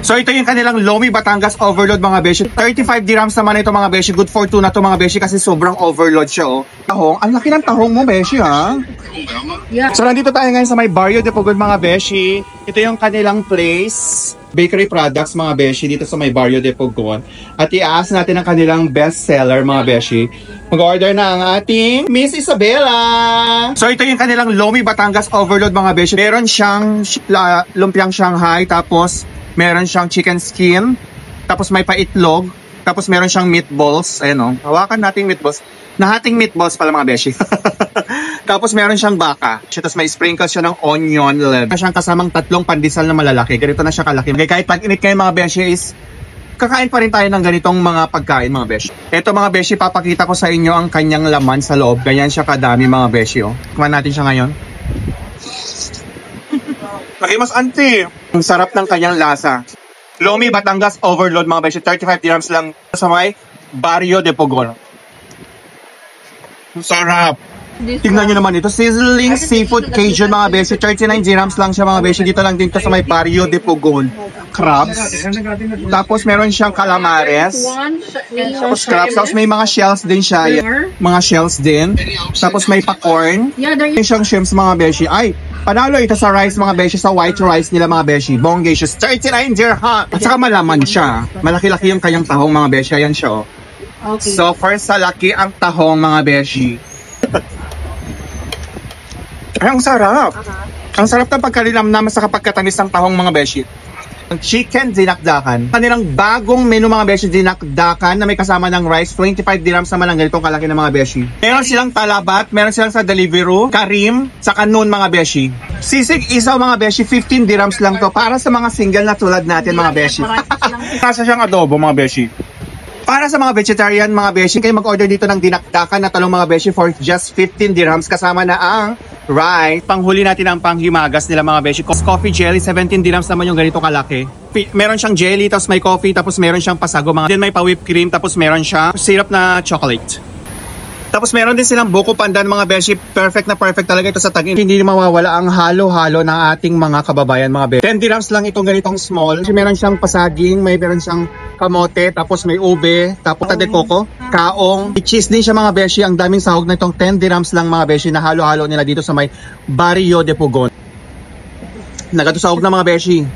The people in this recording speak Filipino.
So ito yung kanilang Lomi Batangas Overload mga beshi. 35 dirhams naman ito mga beshi. Good for 2 na to mga beshi kasi sobrang overload siya oh. Tahong, ang laki ng tahong mo beshi ha. Yeah. So nandito tayo ngayon sa may Barrio de Pugon mga beshi. Ito yung kanilang place. Bakery products mga beshi dito sa may Barrio de Pugon. At i-ask natin ang kanilang best seller mga beshi. Mag-order na ang ating Miss Isabella. So ito yung kanilang Lomi Batangas Overload mga beshi. Meron siyang lumpiang Shanghai tapos meron siyang chicken skin, tapos may paitlog, tapos meron siyang meatballs. Ayan o, hawakan natin meatballs. Nahating meatballs pala mga beshi. Tapos meron siyang baka. Tapos may sprinkle siya ng onion. Meron siyang kasamang 3 pandesal na malalaki. Ganito na siya kalaki. Kahit pag-init kayo mga beshi is, kakain pa rin tayo ng ganitong mga pagkain mga beshi. Ito mga beshi, papakita ko sa inyo ang kanyang laman sa loob. Ganyan siya kadami mga beshi. Oh. Kumain natin siya ngayon. Nakimas auntie. Ang sarap ng kanyang lasa. Lomi Batangas Overload mga beshi. 35 dirhams lang sa may Barrio de Pugon. Ang sarap. Tingnan nyo naman ito. Sizzling Seafood Cajun mga beshi. 39 dirhams lang siya mga beshi. Dito lang dito sa may Barrio de Pugon. Crabs. Tapos meron siyang calamares. Tapos crabs. Tapos may mga shells din siya. Mga shells din. Tapos may pa-corn. May siyang shrimps mga beshi. Ay, panalo ito sa rice mga beshi. Sa white rice nila mga beshi. Bongacious. 39 dirham. At saka malaman siya. Malaki-laki yung kanyang tahong mga beshi. Ayan siya oh. Okay. So first sa laki ang tahong mga beshi. Ay, ang sarap. Ang sarap ng pagkalinamnam sa kapagkatamis ng tahong mga beshi. Chicken dinakdakan. Kanilang bagong menu mga beshi, dinakdakan na may kasama ng rice. 25 dirhams naman ang ganitong kalaki ng mga beshi. Meron silang talabat, meron silang sa Deliveroo, karim, sa kanon mga beshi. Sisig isaw mga beshi, 15 dirhams lang to para sa mga single na tulad natin mga beshi. Nasa siyang adobo mga beshi. Para sa mga vegetarian mga beshi, kayo mag-order dito ng dinakdakan na talong mga beshi for just 15 dirhams kasama na ang rice. Panghuli natin ang panghimagas nila mga beshi. Coffee jelly, 17 dirhams naman yung ganito kalaki. Meron siyang jelly, tapos may coffee, tapos meron siyang pasago mga. Then may pa-whipped cream, tapos meron siyang syrup na chocolate. Tapos meron din silang buko pandan mga beshi. Perfect na perfect talaga ito sa tag-init. Hindi mawawala ang halo-halo ng ating mga kababayan mga beshi. 10 dirhams lang itong ganitong small. Meron siyang pasaging, meron siyang kamote, tapos may ube, tapos de coco, kaong, cheese din siya mga beshi. Ang daming sahog na itong 10 dirhams lang mga beshi na halo-halo nila dito sa may Barrio de Pugon. Nagatusahog na mga beshi.